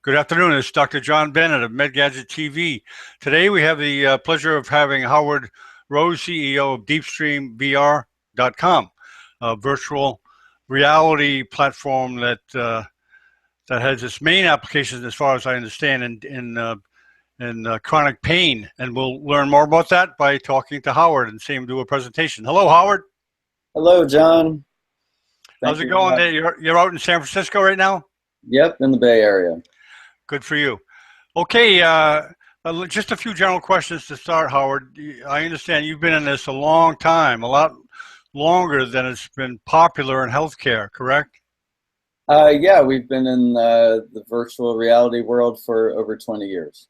Good afternoon. It's Dr. John Bennett of MedGadget TV. Today we have the pleasure of having Howard Rose, CEO of DeepStream a virtual reality platform that has its main applications, as far as I understand, in chronic pain. And we'll learn more about that by talking to Howard and see him do a presentation. Hello, Howard. Hello, John. How's it going there? You're out in San Francisco right now? Yep, in the Bay Area. Good for you. Okay, just a few general questions to start, Howard. I understand you've been in this a long time, a lot longer than it's been popular in healthcare, correct? Yeah, we've been in the virtual reality world for over 20 years.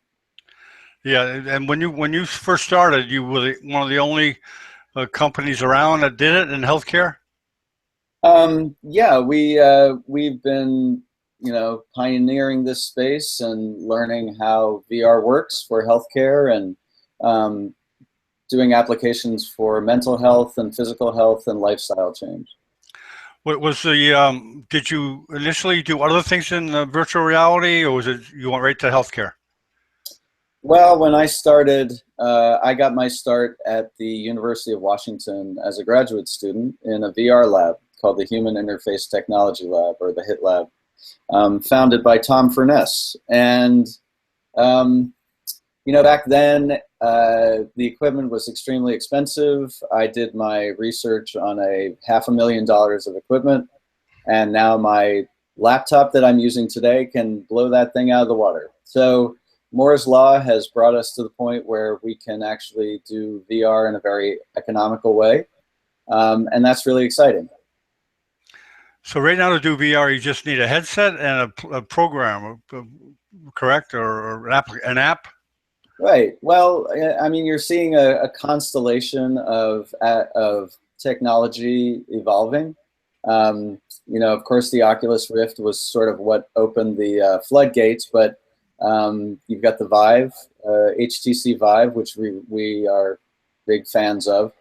Yeah, and when you first started, you were one of the only companies around that did it in healthcare? Yeah, we've been pioneering this space and learning how VR works for healthcare and doing applications for mental health and physical health and lifestyle change. What was the, did you initially do other things in virtual reality, or was it you went right to healthcare? Well, when I started, I got my start at the University of Washington as a graduate student in a VR lab called the Human Interface Technology Lab, or the HIT Lab. Founded by Tom Furness. And, back then, the equipment was extremely expensive. I did my research on $500,000 of equipment, and now my laptop that I'm using today can blow that thing out of the water. So Moore's Law has brought us to the point where we can actually do VR in a very economical way, and that's really exciting. So right now to do VR, you just need a headset and a program, correct, or an app? Right. Well, I mean, you're seeing a constellation of technology evolving. Of course, the Oculus Rift was sort of what opened the floodgates, but you've got the Vive, HTC Vive, which we are big fans of.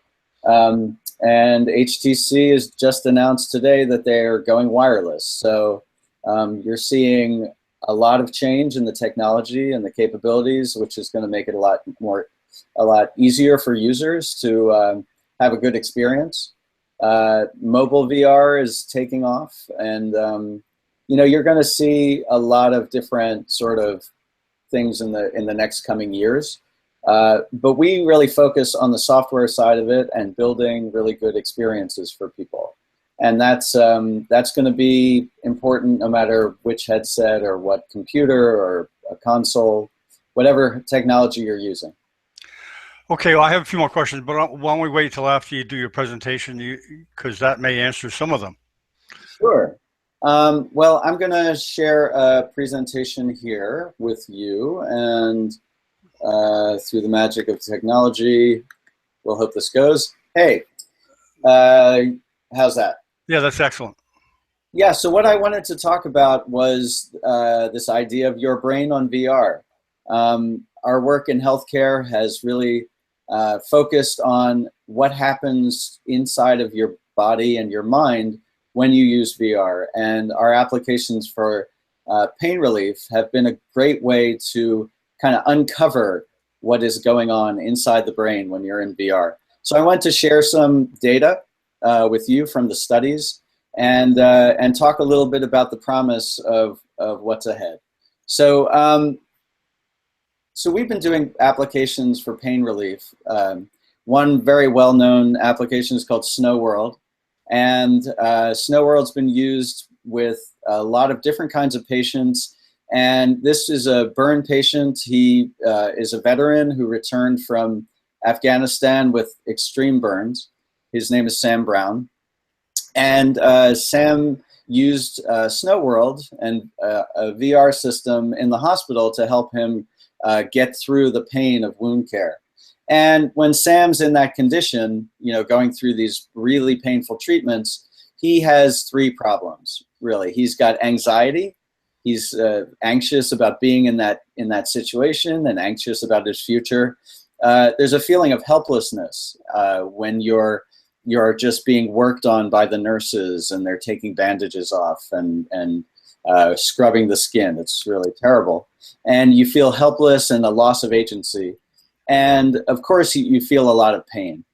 And HTC has just announced today that they're going wireless. So you're seeing a lot of change in the technology and the capabilities, which is going to make it a lot easier for users to have a good experience. Mobile VR is taking off, and you're going to see a lot of different sort of things in the next coming years. But we really focus on the software side of it and building really good experiences for people. And that's going to be important no matter which headset or what computer or a console, whatever technology you're using. Okay, well, I have a few more questions, but why don't we wait till after you do your presentation, because that may answer some of them. Sure. Well, I'm going to share a presentation here with you, and through the magic of technology, we'll hope this goes. Hey, how's that? Yeah, that's excellent. Yeah, so what I wanted to talk about was this idea of your brain on VR. Our work in healthcare has really focused on what happens inside of your body and your mind when you use VR. And our applications for pain relief have been a great way to kind of uncover what is going on inside the brain when you're in VR. So I want to share some data with you from the studies and talk a little bit about the promise of what's ahead. So so we've been doing applications for pain relief. One very well-known application is called Snow World, and Snow World's been used with a lot of different kinds of patients. And this is a burn patient. He is a veteran who returned from Afghanistan with extreme burns. His name is Sam Brown. And Sam used Snow World and a VR system in the hospital to help him get through the pain of wound care. And when Sam's in that condition, going through these really painful treatments, he has three problems, really. He's got anxiety. He's anxious about being in that situation and anxious about his future. There's a feeling of helplessness when you're just being worked on by the nurses and they're taking bandages off and scrubbing the skin. It's really terrible. And you feel helpless and a loss of agency. And of course, you feel a lot of pain.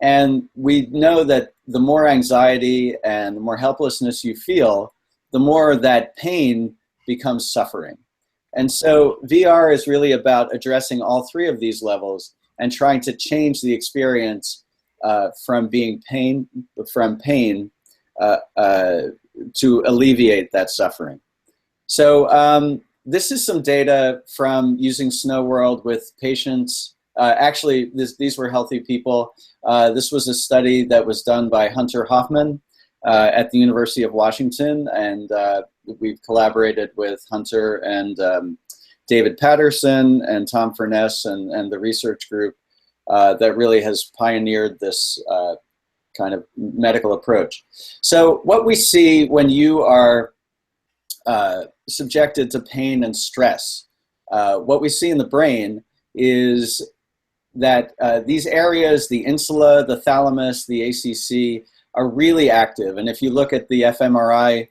And we know that the more anxiety and the more helplessness you feel, the more that pain becomes suffering. And so VR is really about addressing all three of these levels and trying to change the experience from pain to alleviate that suffering. So this is some data from using Snow World with patients. Actually, these were healthy people. This was a study that was done by Hunter Hoffman at the University of Washington, and we've collaborated with Hunter and David Patterson and Tom Furness and the research group that really has pioneered this kind of medical approach. So what we see when you are subjected to pain and stress, what we see in the brain is that these areas, the insula, the thalamus, the ACC, are really active. And if you look at the fMRI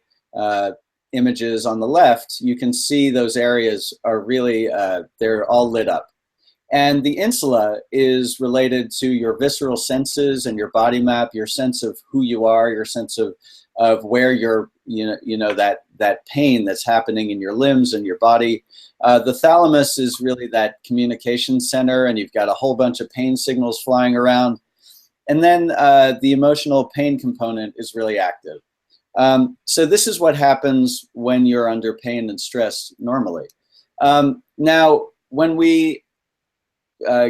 images on the left, you can see those areas are really, they're all lit up. And the insula is related to your visceral senses and your body map, your sense of who you are, your sense of where you're, that pain that's happening in your limbs and your body. The thalamus is really that communication center, and you've got a whole bunch of pain signals flying around. And then the emotional pain component is really active. So this is what happens when you're under pain and stress normally. Now, when we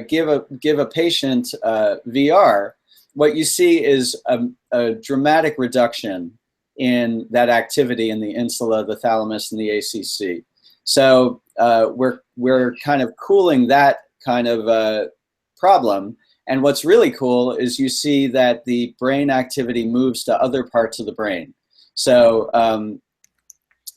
give a patient VR, what you see is a dramatic reduction in that activity in the insula, the thalamus, and the ACC. So we're kind of cooling that kind of problem. And what's really cool is you see that the brain activity moves to other parts of the brain. So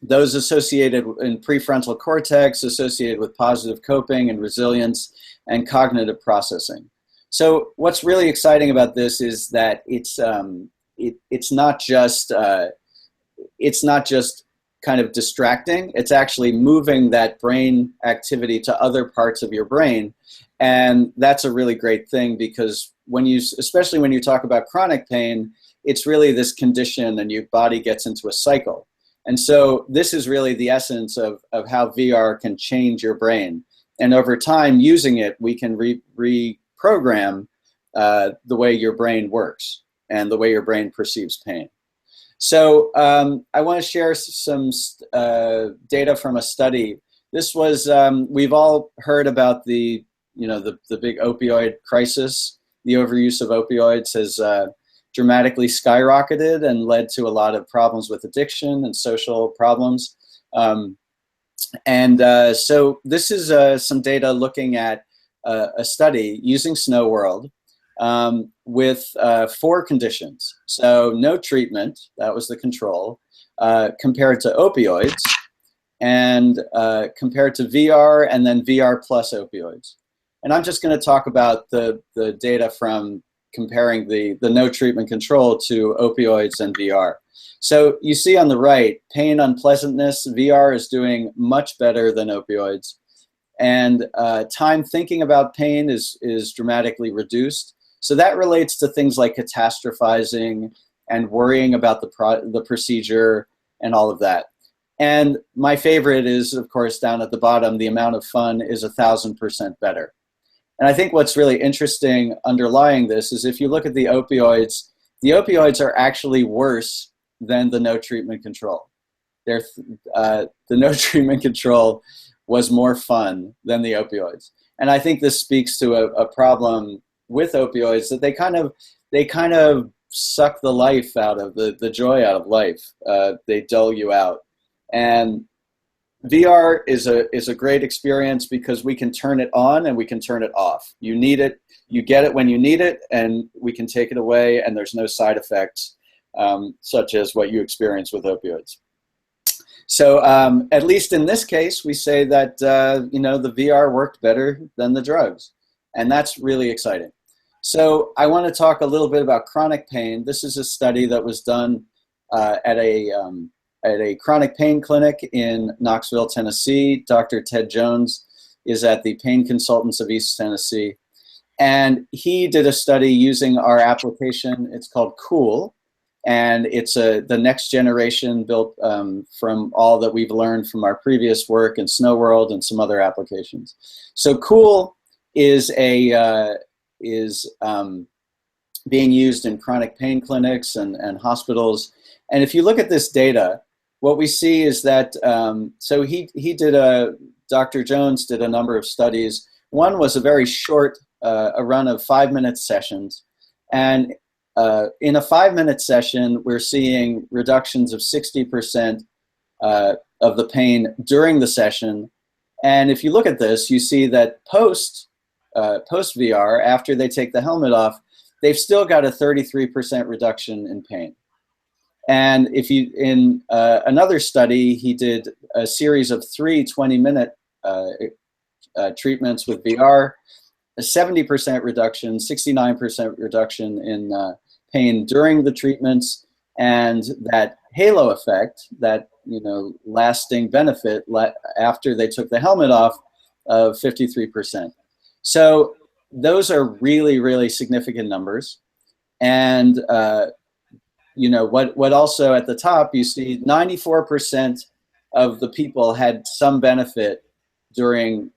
those associated in prefrontal cortex, associated with positive coping and resilience and cognitive processing. So what's really exciting about this is that it's not just kind of distracting. It's actually moving that brain activity to other parts of your brain. And that's a really great thing, because especially when you talk about chronic pain, it's really this condition and your body gets into a cycle. And so this is really the essence of how VR can change your brain. And over time, using it, we can reprogram the way your brain works and the way your brain perceives pain. So I want to share some data from a study. This was, we've all heard about the big opioid crisis. The overuse of opioids has dramatically skyrocketed and led to a lot of problems with addiction and social problems. So this is some data looking at a study using Snow World with 4 conditions. So no treatment, that was the control, compared to opioids, and compared to VR, and then VR plus opioids. And I'm just going to talk about the data from comparing the no treatment control to opioids and VR. So you see on the right, pain unpleasantness, VR is doing much better than opioids. And time thinking about pain is dramatically reduced. So that relates to things like catastrophizing and worrying about the procedure and all of that. And my favorite is, of course, down at the bottom, the amount of fun is 1,000% better. And I think what's really interesting underlying this is if you look at the opioids are actually worse than the no treatment control. The no treatment control was more fun than the opioids. And I think this speaks to a problem with opioids, that they kind of suck the life out of the joy out of life. They dull you out. And VR is a great experience because we can turn it on and we can turn it off. You need it, you get it when you need it, and we can take it away, and there's no side effects such as what you experience with opioids. So at least in this case, we say that the VR worked better than the drugs, and that's really exciting. So I want to talk a little bit about chronic pain. This is a study that was done at a at a chronic pain clinic in Knoxville, Tennessee. Dr. Ted Jones is at the Pain Consultants of East Tennessee. And he did a study using our application. It's called Cool. And it's the next generation built from all that we've learned from our previous work in Snow World and some other applications. So Cool is being used in chronic pain clinics and hospitals. And if you look at this data, what we see is that, so Dr. Jones did a number of studies. One was a very short, a run of 5-minute sessions. And in a 5-minute session, we're seeing reductions of 60% of the pain during the session. And if you look at this, you see that post VR, after they take the helmet off, they've still got a 33% reduction in pain. And if you, in another study, he did a series of 3 20-minute treatments with VR, a 70% reduction, 69% reduction in pain during the treatments, and that halo effect, that lasting benefit after they took the helmet off of 53%. So those are really, really significant numbers. And what also at the top, you see 94% of the people had some benefit during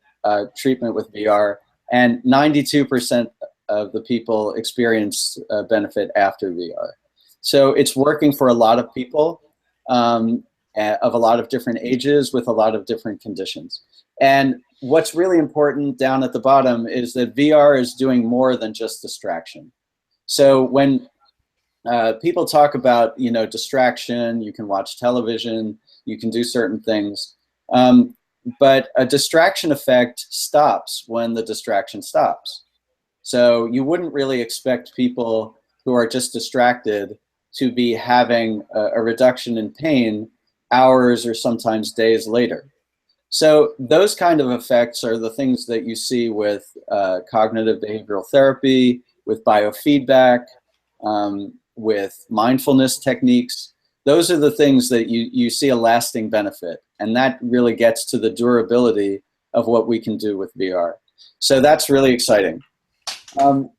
treatment with VR, and 92% of the people experienced benefit after VR. So it's working for a lot of people of a lot of different ages with a lot of different conditions. And what's really important down at the bottom is that VR is doing more than just distraction. So when people talk about, distraction, you can watch television, you can do certain things, but a distraction effect stops when the distraction stops. So you wouldn't really expect people who are just distracted to be having a reduction in pain hours or sometimes days later. So those kind of effects are the things that you see with cognitive behavioral therapy, with biofeedback, with mindfulness techniques. Those are the things that you see a lasting benefit, and that really gets to the durability of what we can do with VR. So that's really exciting. So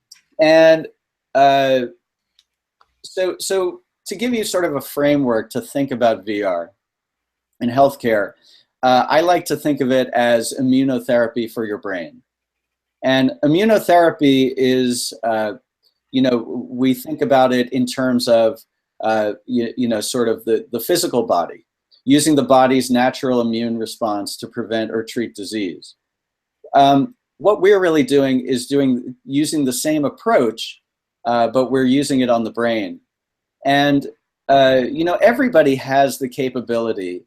to give you sort of a framework to think about VR in healthcare, I like to think of it as immunotherapy for your brain. And immunotherapy is, we think about it in terms of, sort of the physical body, using the body's natural immune response to prevent or treat disease. What we're really doing is using the same approach, but we're using it on the brain. And, everybody has the capability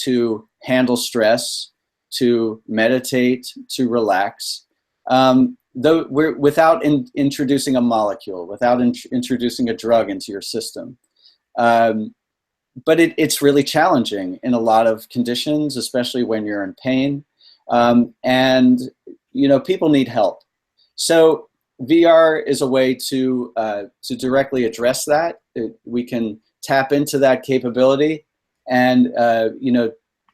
to handle stress, to meditate, to relax, without introducing a molecule, without introducing a drug into your system. But it's really challenging in a lot of conditions, especially when you're in pain. And people need help. So VR is a way to directly address that. We can tap into that capability, and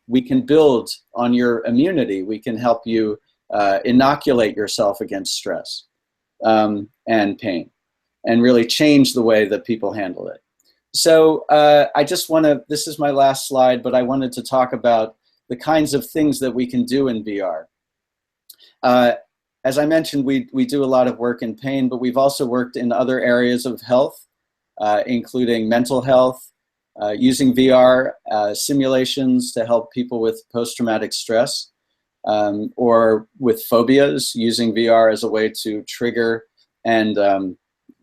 we can build on your immunity. We can help you inoculate yourself against stress and pain, and really change the way that people handle it. So I just want to, this is my last slide, but I wanted to talk about the kinds of things that we can do in VR. As I mentioned, we do a lot of work in pain, but we've also worked in other areas of health, including mental health, using VR simulations to help people with post-traumatic stress, or with phobias, using VR as a way to trigger and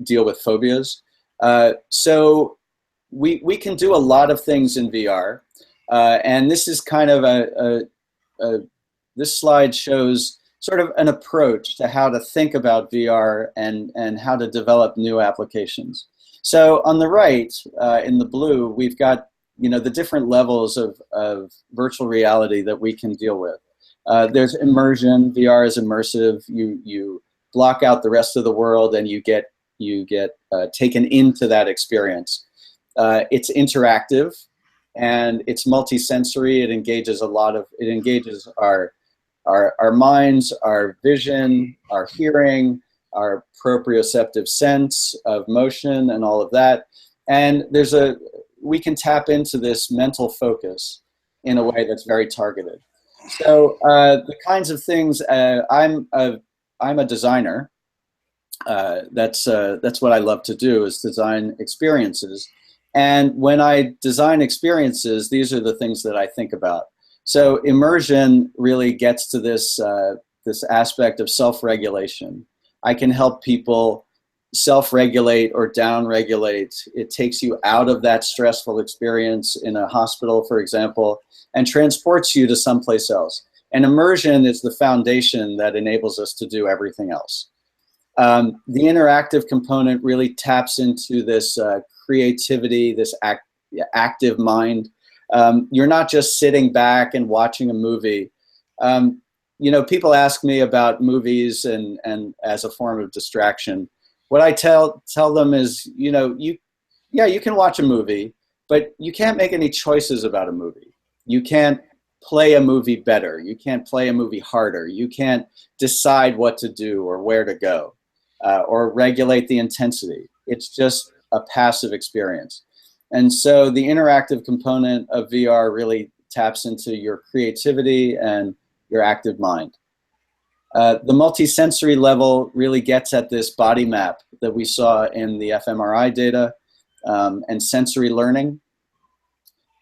deal with phobias. So we can do a lot of things in VR, and this is kind of this slide shows sort of an approach to how to think about VR and how to develop new applications. So on the right, in the blue, we've got the different levels of virtual reality that we can deal with. There's immersion. VR is immersive. You block out the rest of the world, and you get taken into that experience. It's interactive. and it's multisensory. It engages our minds, our vision, our hearing, our proprioceptive sense of motion, and all of that. And we can tap into this mental focus in a way that's very targeted. So the kinds of things I'm a designer. That's what I love to do, is design experiences. And when I design experiences, these are the things that I think about. So immersion really gets to this aspect of self-regulation. I can help people self-regulate or down-regulate. It takes you out of that stressful experience in a hospital, for example, and transports you to someplace else. And immersion is the foundation that enables us to do everything else. The interactive component really taps into this creativity, this active mind. You're not just sitting back and watching a movie. People ask me about movies and as a form of distraction. What I tell them is, you can watch a movie, but you can't make any choices about a movie. You can't play a movie better. You can't play a movie harder. You can't decide what to do or where to go or regulate the intensity. It's just a passive experience. And so the interactive component of VR really taps into your creativity and your active mind. The multisensory level really gets at this body map that we saw in the fMRI data and sensory learning.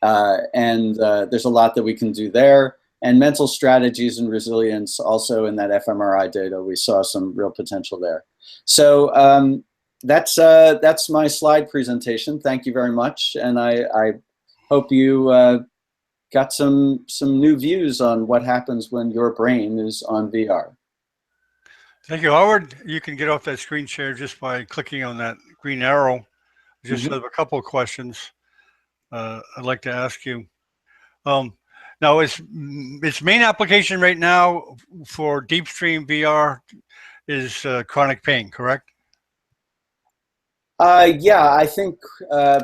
There's a lot that we can do there. And mental strategies and resilience, also in that fMRI data, we saw some real potential there. So that's my slide presentation. Thank you very much. And I hope you got some new views on what happens when your brain is on VR. Thank you, Howard. You can get off that screen share just by clicking on that green arrow. I just have a couple of questions I'd like to ask you. Now, its main application right now for DeepStream VR is chronic pain, correct? Yeah, I think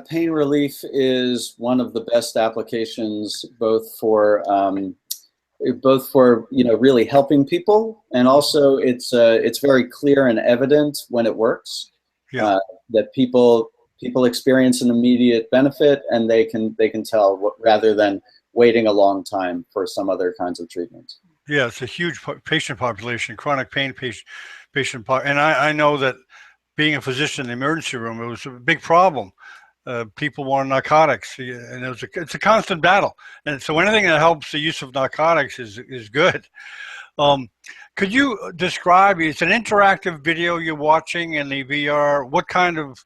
pain relief is one of the best applications, both for really helping people, and also it's very clear and evident when it works. Yeah. That people experience an immediate benefit, and they can tell rather than waiting a long time for some other kinds of treatments. Yeah, it's a huge patient population, chronic pain and I know that being a physician in the emergency room, it was a big problem. People want narcotics, and it's a constant battle. And so anything that helps the use of narcotics is good. Could you describe? It's an interactive video you're watching in the VR. What kind of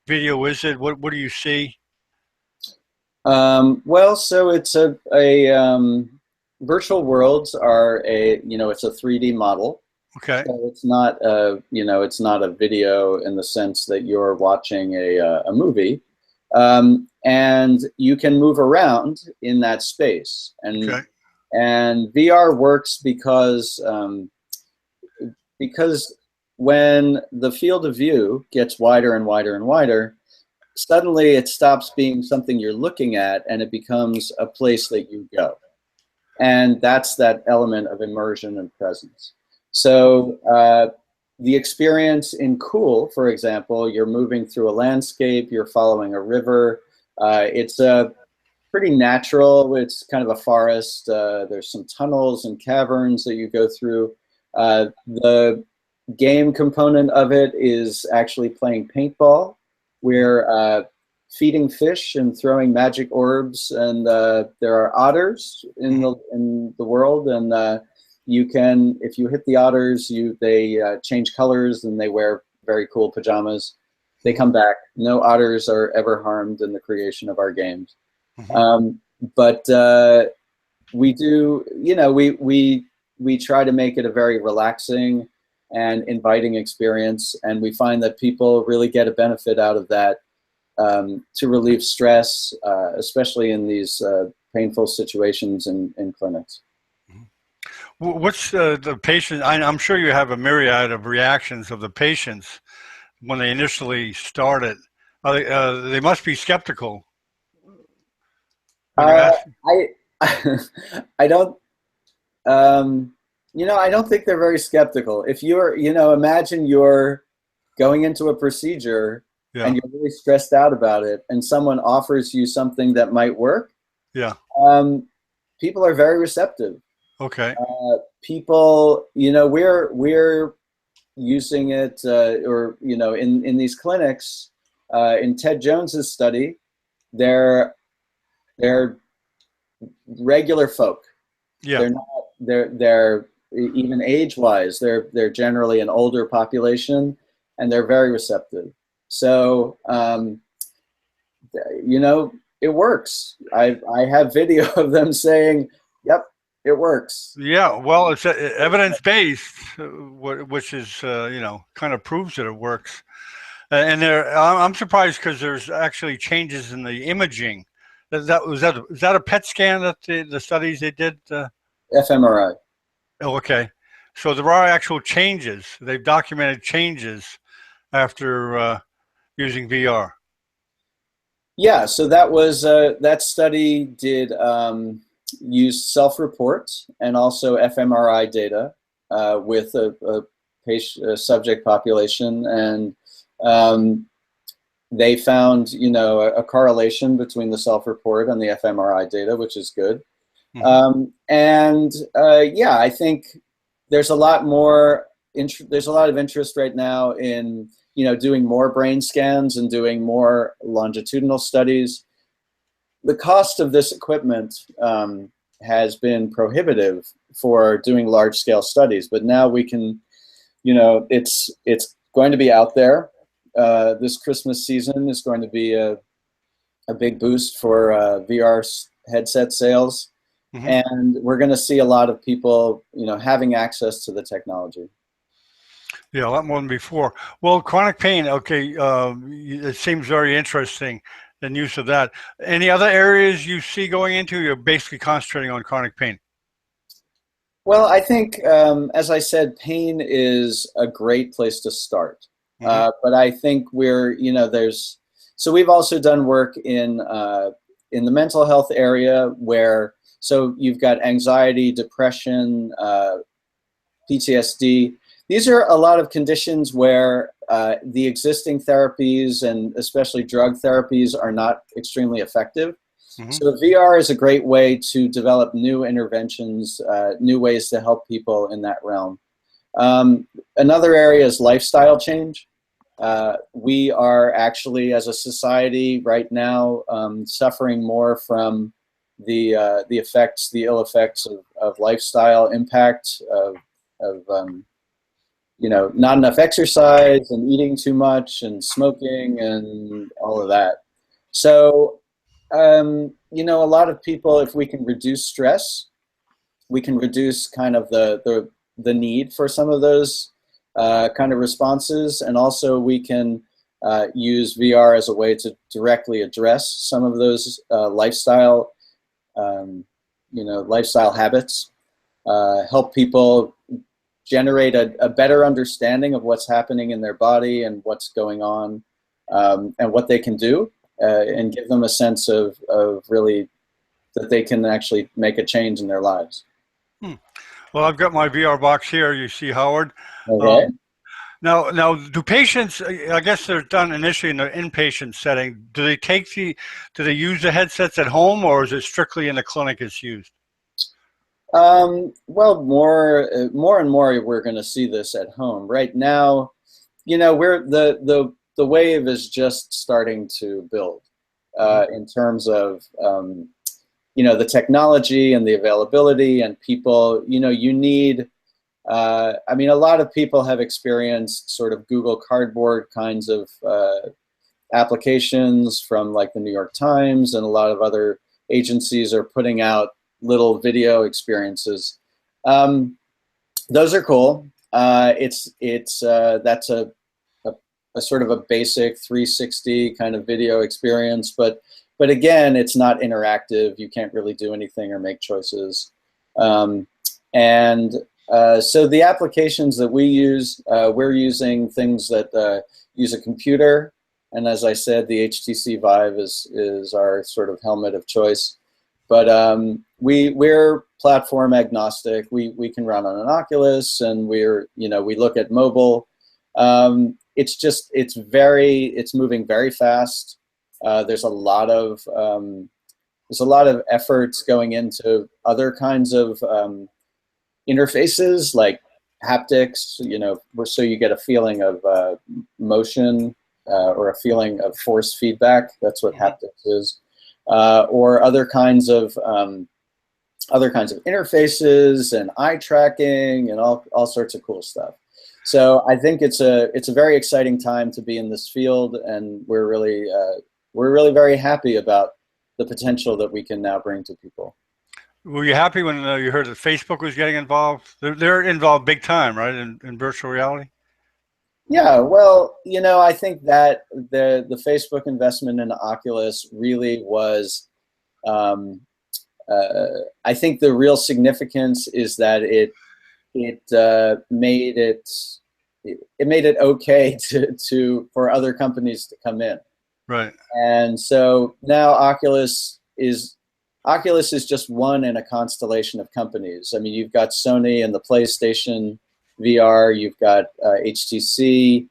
video is it? What do you see? Well, so it's virtual worlds are it's a 3D model. Okay. So it's not it's not a video in the sense that you're watching a movie, and you can move around in that space. And VR works because when the field of view gets wider and wider and wider, suddenly it stops being something you're looking at, and it becomes a place that you go. And that's that element of immersion and presence. So the experience in Cool, for example, you're moving through a landscape, you're following a river. It's pretty natural. It's kind of a forest. There's some tunnels and caverns that you go through. The game component of it is actually playing paintball. We're feeding fish and throwing magic orbs, and there are otters in the world, and you can, if you hit the otters, they change colors and they wear very cool pajamas. They come back. No otters are ever harmed in the creation of our games. But we do, we try to make it a very relaxing and inviting experience, and we find that people really get a benefit out of that to relieve stress, especially in these painful situations in clinics. What's the patient? I'm sure you have a myriad of reactions of the patients when they initially started. They must be skeptical. when you ask? I I don't. I don't think they're very skeptical. If you're, imagine you're going into a procedure Yeah, and you're really stressed out about it, and someone offers you something that might work. yeah, Um, People are very receptive. okay, People, we're using it, or in these clinics, in Ted Jones's study, they're regular folk. yeah, They're not. They're even age-wise. They're generally an older population, and they're very receptive. So it works. I have video of them saying, "Yep, it works." yeah. Well, it's evidence-based, which is kind of proves that it works. And I'm surprised because there's actually changes in the imaging. Is that a PET scan that the studies they did? fMRI. Oh, okay. So there are actual changes. They've documented changes after using VR. Yeah, so that study did use self-report and also fMRI data with a subject population, and um, they found a correlation between the self-report and the fMRI data, which is good. Hmm. And yeah, I think there's a lot more. There's a lot of interest right now in doing more brain scans and doing more longitudinal studies. The cost of this equipment has been prohibitive for doing large-scale studies, but now we can, it's going to be out there. This Christmas season is going to be a big boost for VR headset sales, Hmm. and we're going to see a lot of people, having access to the technology. Yeah, a lot more than before. Well, chronic pain. Okay, it seems very interesting. The use of that. Any other areas you see going into? You're basically concentrating on chronic pain. Well, I think, as I said, pain is a great place to start. Hmm. But I think so we've also done work in the mental health area where, so you've got anxiety, depression, PTSD. These are a lot of conditions where the existing therapies and especially drug therapies are not extremely effective. Hmm. So VR is a great way to develop new interventions, new ways to help people in that realm. Another area is lifestyle change. We are actually, as a society right now, suffering more from the effects, the ill effects of lifestyle impact of not enough exercise and eating too much and smoking and all of that. So a lot of people, if we can reduce stress, we can reduce kind of the need for some of those kind of responses, and also we can use VR as a way to directly address some of those lifestyle habits, help people generate a better understanding of what's happening in their body and what's going on, and what they can do, and give them a sense of really that they can actually make a change in their lives. Hmm. Well, I've got my VR box here. You see, Howard. Okay. Um, now, do patients? I guess they're done initially in the inpatient setting. Do they use the headsets at home, or is it strictly in the clinic it's used? Well, more and more, we're going to see this at home. Right now, we're the wave is just starting to build Hmm. in terms of the technology and the availability and people. You need. I mean, a lot of people have experienced sort of Google Cardboard kinds of applications from like the New York Times, and a lot of other agencies are putting out little video experiences. Um, those are cool. That's a sort of a basic 360 kind of video experience, but again, it's not interactive. You can't really do anything or make choices. And so the applications that we use, we're using things that use a computer. And as I said, the HTC Vive is our sort of helmet of choice. But we're platform agnostic. We can run on an Oculus, and we look at mobile. It's moving very fast. There's a lot of efforts going into other kinds of interfaces like haptics, so you get a feeling of motion or a feeling of force feedback. That's what haptics is, or other kinds of interfaces and eye tracking and all sorts of cool stuff. So I think it's a very exciting time to be in this field, and we're really very happy about the potential that we can now bring to people. Were you happy when you heard that Facebook was getting involved? They're involved big time, right, in virtual reality? Yeah, well, I think that the Facebook investment in Oculus really was, I think the real significance is that it made it okay for other companies to come in. Right. And so now Oculus is just one in a constellation of companies. I mean, you've got Sony and the PlayStation VR, you've got HTC,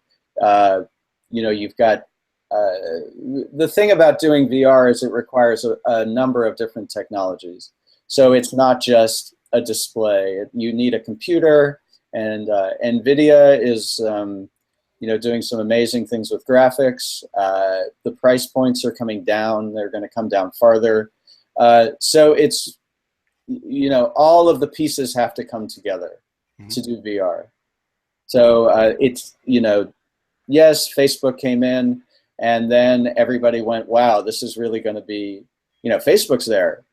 you've got the thing about doing VR is it requires a number of different technologies. So it's not just a display. You need a computer, and NVIDIA is doing some amazing things with graphics. The price points are coming down. They're going to come down farther. So it's, all of the pieces have to come together to do VR. So it's, yes, Facebook came in, and then everybody went, wow, this is really going to be, Facebook's there.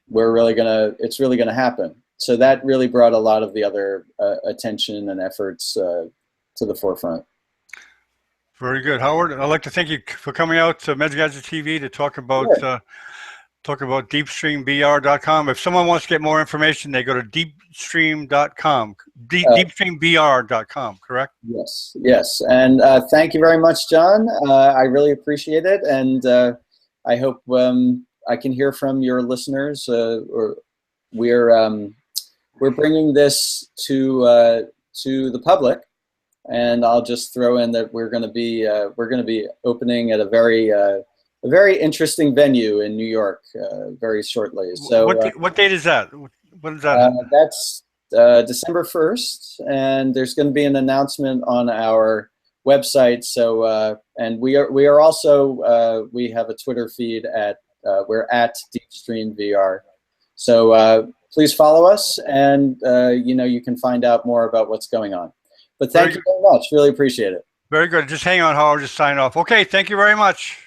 It's really going to happen. So that really brought a lot of the other attention and efforts to the forefront. Very good, Howard. I'd like to thank you for coming out to MedGadget TV to talk about DeepStreamVR.com. If someone wants to get more information, they go to DeepStream.com, DeepStreamVR.com, correct? Yes. And thank you very much, John. I really appreciate it, and I hope I can hear from your listeners. We're bringing this to the public. And I'll just throw in that we're going to be opening at a very interesting venue in New York very shortly. So what date is that? What is that? That's December 1st, and there's going to be an announcement on our website. So and we are also we have a Twitter feed we're at DeepStream VR. So please follow us, and you can find out more about what's going on. But thank you very much. Really appreciate it. Very good. Just hang on, Howard. Just sign off. Okay. Thank you very much.